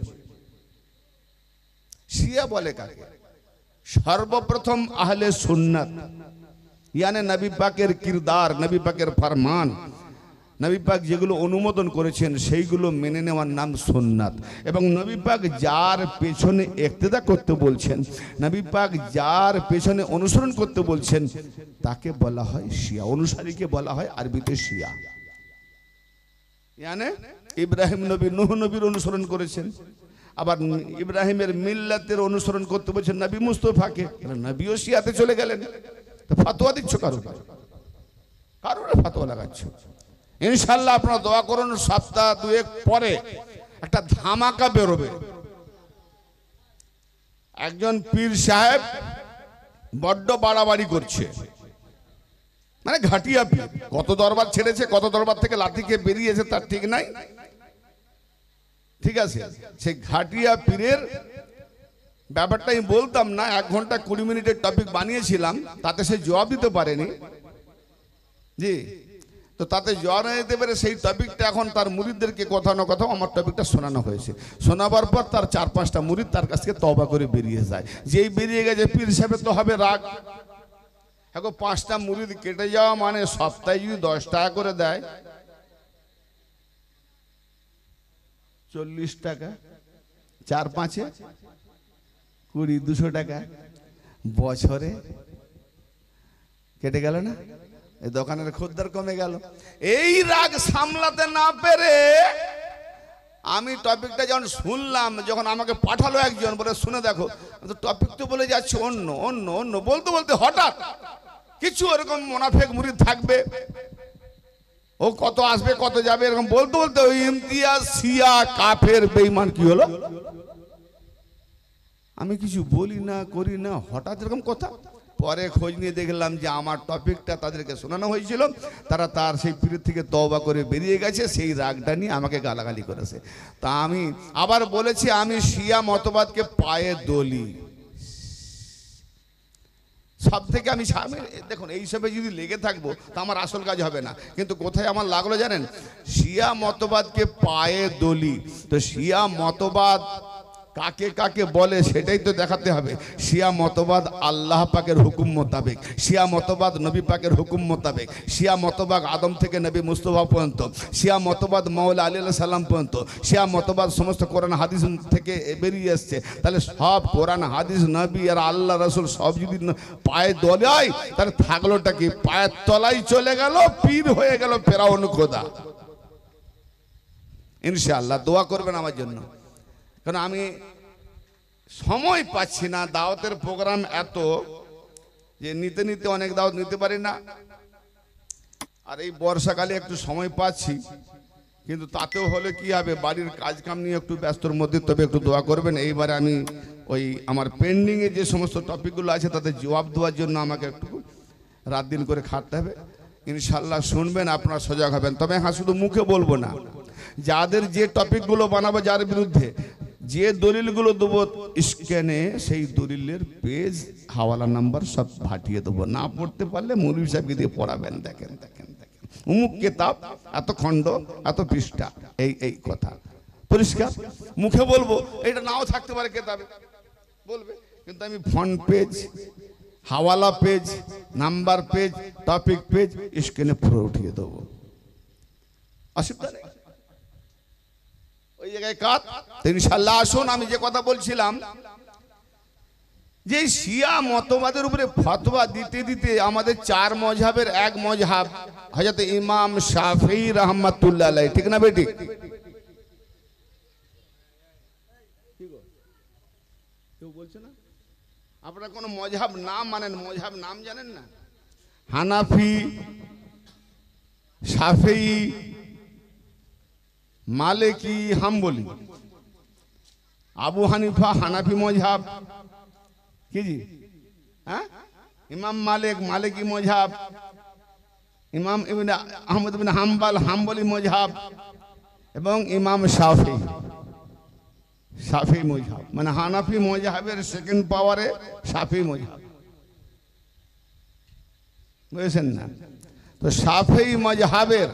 শিয়া বলে কাকে? সর্বপ্রথম আহলে সুন্নাত, ইয়ানে নবী পাকের কিরদার, নবী পাকের ফরমান, নবী পাক যেগুলো অনুমোদন করেছেন সেইগুলো মেনে নেওয়ার নাম সুন্নাত। এবং নবী পাক যার পেছনে ইক্তেদা করতে বলছেন, নবী পাক যার পেছনে অনুসরণ করতে বলছেন, তাকে বলা হয় শিয়া। অনুসারীকে বলা হয় আরবিতে শিয়া। ইয়ানে ইব্রাহিম নবী নূহ নবীর অনুসরণ করেছেন, আবার ইব্রাহিমের মিল্লাতের অনুসরণ করতে বলছেন নবী মুস্তাফাকে। নবীও শিয়াতে চলে গেলেন, তো ফতোয়া দিচ্ছ কারো? কারোর ফতোয়া লাগাচ্ছ। ইনশাল্লাহ আপনারা দোয়া করুন, সপ্তাহ দুয়েক পরে একটা ধামাকা বেরোবে। একজন পীর সাহেব বড্ড বাড়াবাড়ি করছে, মানে ঘাটিয়া পীর। কত দরবার ছেড়েছে, কত দরবার থেকে লাঠিকে বেরিয়েছে তার ঠিক নাই, ঠিক আছে। সেই ঘাটিয়া পীরের ব্যাপারটা আমি বলতাম না, 1 ঘন্টা 20 মিনিটের টপিক বানিয়েছিলাম, তাতে সে জবাব দিতে পারেনি। জি, তো তাতে জবাব না দিতে পারে, সেই টপিকটা এখন তার মুরিদদেরকে কথা না কথা আমার টপিকটা শোনানো হয়েছে। শোনাবার পর তার 4-5টা মুরিদ তার কাছ থেকে তওবা করে বেরিয়ে যায়। যেই বেরিয়ে গেছে পীর সাহেবের তো হবে রাগ। এখন 5টা মুরিদ কেটে যাওয়া মানে সপ্তাহে যদি 10 টাকা করে দেয়, 40 টাকা, 4-5-এ 20-200 টাকা বছরে কেটে গেল না? এই দোকানের খদ্দের কমে গেল। এই রাগ সামলাতে না পেরে আমি টপিকটা যখন শুনলাম, যখন আমাকে পাঠালো একজন, বলে শুনে দেখো, টপিক তো বলে যাচ্ছে অন্য অন্য অন্য, বলতে বলতে হঠাৎ কিছু এরকম মোনাফেক মুরিদ থাকবে, ও কত আসবে কত যাবে, এরকম বলতে বলতে ওই ইমতিয়াজ, শিয়া, কাফের, বেঈমান কি হলো। আমি কিছু বলি না, করি না, হঠাৎ এরকম কথা। পরে খোঁজ নিয়ে দেখলাম যে আমার টপিকটা তাদেরকে শোনানো হয়েছিল, তারা তার সেই পীর থেকে তওবা করে বেরিয়ে গেছে, সেই রাগটা নিয়ে আমাকে গালাগালি করেছে। তা আমি আবার বলেছি, আমি শিয়া মতবাদকে পায়ে দলি। সব থেকে আমি দেখুন, এইসবে যদি লেগে থাকবো তা আমার আসল কাজ হবে না। কিন্তু কোথায় আমার লাগলো জানেন? শিয়া মতবাদকে পায়ে দলি। তো শিয়া মতবাদ কাকে কাকে বলে সেটাই তো দেখাতে হবে। শিয়া মতবাদ আল্লাহ পাকের হুকুম মোতাবেক, শিয়া মতবাদ নবী পাকের হুকুম মোতাবেক, শিয়া মতবাদ আদম থেকে নবী মুস্তফা পর্যন্ত, শিয়া মতবাদ মাওলা আলী আলাইহিস সালাম পর্যন্ত, শিয়া মতবাদ সমস্ত কোরআন হাদিস থেকে বেরিয়ে এসছে। তাহলে সব কোরআন হাদিস নবী আর আল্লাহ রাসূল সব যদি পায়ে দলায়, তাহলে থাকলোটা কি? পায়ের তলায় চলে গেল, পীর হয়ে গেল ফেরাউন খোদা। ইনশাআল্লাহ দোয়া করবেন আমার জন্য, কারণ আমি সময় পাচ্ছি না। দাওয়াতের প্রোগ্রাম এত যে নিতে নিতে অনেক দাওয়াত নিতে পারি না। আর এই বর্ষাকালে একটু সময় পাচ্ছি, কিন্তু তাতেও হলে কি হবে, বাড়ির কাজ কাম নিয়ে একটু ব্যস্তর মধ্যে। তবে একটু দোয়া করবেন। এইবারে আমি ওই আমার পেন্ডিংয়ে যে সমস্ত টপিকগুলো আছে তাদের জবাব দেওয়ার জন্য আমাকে একটু রাত দিন করে খাটতে হবে। ইনশাল্লাহ শুনবেন, আপনারা সজাগ হবেন। তবে হ্যাঁ, শুধু মুখে বলবো না, যাদের যে টপিকগুলো বানাবো, যার বিরুদ্ধে যে দলিলগুলো দেবো স্ক্যানে, সেই দলিলের পেজ, হাওয়ালা নাম্বার সব পাঠিয়ে দেবো। না পড়তে পারলে মৌলভী সাহেবকে দিয়ে পড়াবেন, দেখেন দেখেন দেখেন অমুক কিতাব, এত খণ্ড, এত পৃষ্ঠা, এই এই কথা পরিষ্কার মুখে বলবো। এটা নাও থাকতে পারে কেতাবে, বলবে, কিন্তু আমি ফ্রন্ট পেজ, হাওয়ালা page, number page, topic page স্ক্যানে পুরো উঠিয়ে দেবো, অসুবিধা নেই। ওই জায়গায় কাট। ইনশাআল্লাহ আসুন, আমি যে কথা বলছিলাম, যে শিয়া মতবাদের উপরে ফতোয়া দিতে দিতে আমাদের 4 মজহাবের এক মজহাব হযরত ইমাম শাফিঈ রাহমাতুল্লাহ আলাইহি, ঠিক না বেটি? কেউ বলছে না? আপনারা কোন মজহাব নাম মানেন? মজহাব নাম জানেন না? হানাফি, শাফিঈ, মালিকি, হাম্বলি। আবু হানিফা হানাফি মজহাব, কি জি? হ্যাঁ, ইমাম মালিক মালিকি মজহাব, ইমাম ইবনে আহমদ ইবনে হাম্বল হাম্বলি মজহাব, এবং ইমাম শাফিঈ শাফিঈ মজহাব। মানে হানাফি মজহাবের সেকেন্ড পাওয়ারে শাফিঈ মজহাব, বুঝেছেন না? তো শাফিঈ মজহাবের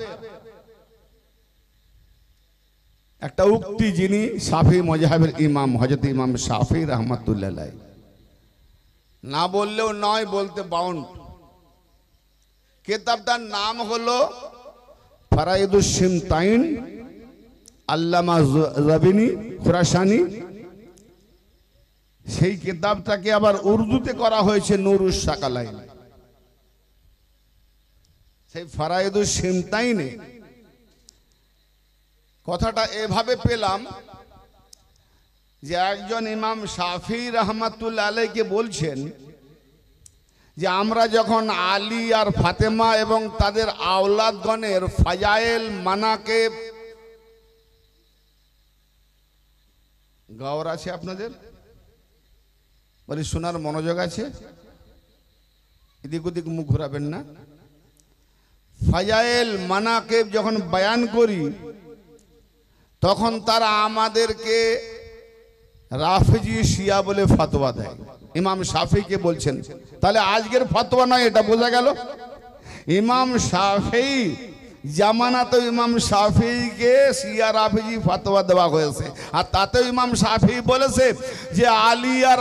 একটা উক্তি, যিনি শাফিঈ মজহাবের ইমাম হযরত ইমাম শাফিঈ রাহমাতুল্লাহ আলাইহি, না বললেও নয়, বলতে বাউন্ড। কিতাবটার নাম হলো ফারাইদুস সিমতাইন, আল্লামা রাবিনী খুরাসানি। সেই কিতাবটাকে আবার উর্দুতে করা হয়েছে নুরুস সাকালাইন। সেই ফারাইদুস সিমতাইনে কথাটা এভাবে পেলাম যে একজন ইমাম শাফিঈ রাহমাতুল্লাহ আলাইহিকে বলছেন যে আমরা যখন আলী আর ফাতেমা এবং তাদের আওলাদগণের ফাজাইল মানাকিব গাওয়ার আছে আপনাদের বলি শোনার মনোযোগ আছে, এদিক ওদিক মুখ ঘোরাবেন না। ফাজাইল মানাকিব যখন বয়ান করি তখন তারা আমাদেরকে রাফেজি শিয়া বলে ফতোয়া দেয়। ইমাম শাফিকে বলছেন, তাহলে আজকের ফতোয়া নয়, এটা বোঝা গেল। ইমাম শাফি জামানাতে ইমাম শাফিকে শিয়া রাফেজি ফতোয়া দেওয়া হয়েছে, আর তাতে ইমাম শাফি বলেছে যে আলী আর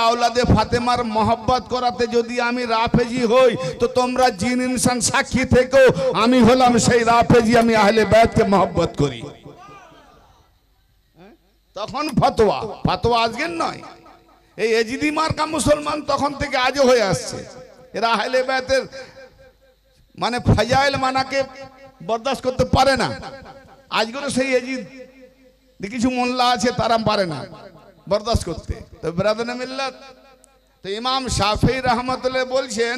আওলাদে ফাতেমার মহব্বত করাতে যদি আমি রাফেজি হই তো তোমরা জিন ইনসান সাক্ষী থেকেও আমি হলাম সেই রাফেজি, আমি আহলে বাইতকে মহব্বত করি। তখন ফতোয়া আজকের নয়, এই এজিদি মার্কা মুসলমান তখন থেকে আজও হয়ে আসছে। এরা আহলে বাইতের মানে ফাজাইল মানাকে বরদাস্ত করতে পারে না। আজকেও সেই এজিদ কিছু মোল্লা আছে তারা পারে না বরদাস্ত করতে। তো ব্রাদারে মিল্লাত, তো ইমাম শাফি রহমতুল্লাহ বলছেন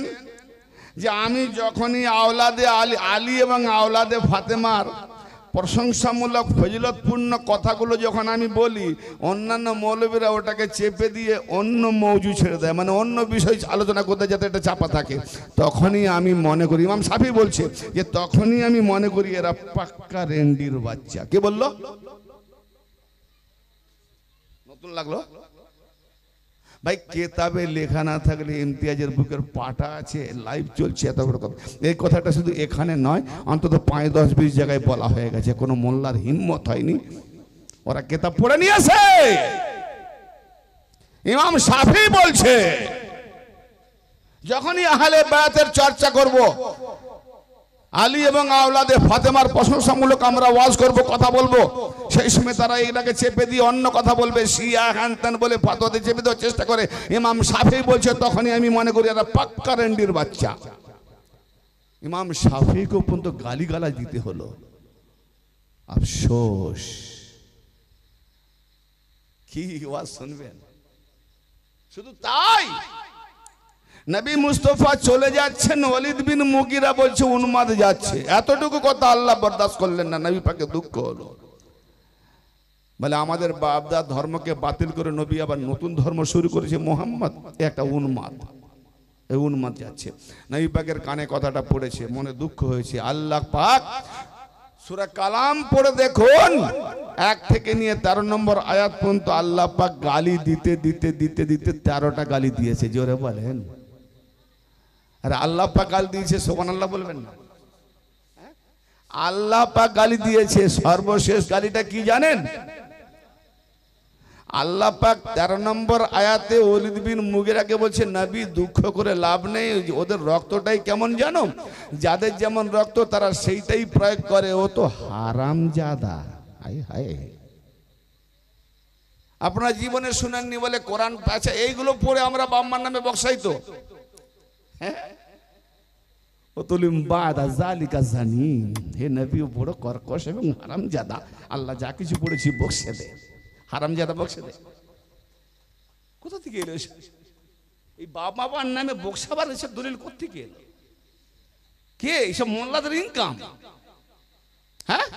যে আমি যখনই আলী এবং আওলাদে ফাতেমার প্রশংসামূলক ফজিলতপূর্ণ কথাগুলো যখন আমি বলি, অন্যান্য মৌলবীরা ওটাকে চেপে দিয়ে অন্য মৌজু ছেড়ে দেয়, মানে অন্য বিষয় আলোচনা করতে যাতে এটা চাপা থাকে। তখনই আমি মনে করি, ইমাম শাফি বলছে যে তখনই আমি মনে করি এরা পাক্কা রেন্ডির বাচ্চা। কে বললো? নতুন লাগলো ভাই, কেতাবে লেখা না থাকলে ইমতিয়াজের বুকের পাটা আছে, লাইভ চলছে, এত বড় কথা। এই কথাটা শুধু এখানে নয়, অন্তত 5-10-20 জায়গায় বলা হয়ে গেছে, কোনো মোল্লার হিম্মত হয়নি, ওরা কেতাব পড়ে নিয়েছে। ইমাম শাফি বলছে যখনই আহলে বায়াতের চর্চা করব, আলী এবং আওলাদে ফাতেমার প্রশংসামূলক আমরা ওয়াজ করব, কথা বলবো, সেই সময় তারা এটাকে চেপে দিয়ে অন্য কথা বলবে, শিয়া হ্যান বলে ফাতোয়াতে চেপে দেওয়ার চেষ্টা করে। ইমাম শাফি বলছে তখনই আমি মনে করি এরা পাক্কা রেন্ডির বাচ্চা। ইমাম শাফিকে পর্যন্ত গালিগালাজ দিতে হলো, আফসোস। কি ওয়াজ শুনবেন? শুধু তাই, নবী মুস্তাফা চলে যাচ্ছেন, ওয়ালিদ বিন মুগিরা বলছে উন্মাদ যাচ্ছে। এতটুকু কথা আল্লাহ বরদাস্ত করলেন না, নবী পাকে দুঃখ হলো। বলে আমাদের বাপদার ধর্মকে বাতিল করে নবী আবার নতুন ধর্ম শুরু করেছে মুহাম্মদ, একটা উন্মাদ, এই উন্মাদ যাচ্ছে। নবী পাকের কানে কথাটা পড়েছে, মনে দুঃখ হয়েছে। আল্লাহ পাক সূরা কালাম পড়ে দেখুন, 1 থেকে নিয়ে 13 নম্বর আয়াত পর্যন্ত আল্লাহ পাক গালি দিতে দিতে দিতে দিতে 13টা গালি দিয়েছে। জোরে বলেন। আরে আল্লাহ পাক গালি দিয়েছে, সুবহানাল্লাহ বলবেন না? আল্লাহ পাক গালি দিয়েছে। সর্বশেষ গালিটা কি জানেন? আল্লাহ পাক 13 নম্বর আয়াতে ওয়ালিদ বিন মুগিরাকে বলছে, নবী দুঃখ করে লাভ নেই, ওদের রক্তটাই কেমন জানো, যাদের যেমন রক্ত তারা সেইটাই প্রয়োগ করে, ও তো হারামজাদা। হায় হায়, আপনারা জীবনে শুনেননি বলে কোরআন। আচ্ছা, এইগুলো পড়ে আমরা বাম্মার নামে বক্সাই তো, হে নবী বড় কর্কশ এবং হারামজাদা। আল্লাহ যা কিছু পড়েছি বক্সে দে, হারামজাদা বক্সে দে। কোথা থেকে এলো এই বাবা মার নামে বক্সাবার এসব দলিল? কোথা থেকে এলো? কে এইসব মোল্লাদের ইনকাম? হ্যাঁ,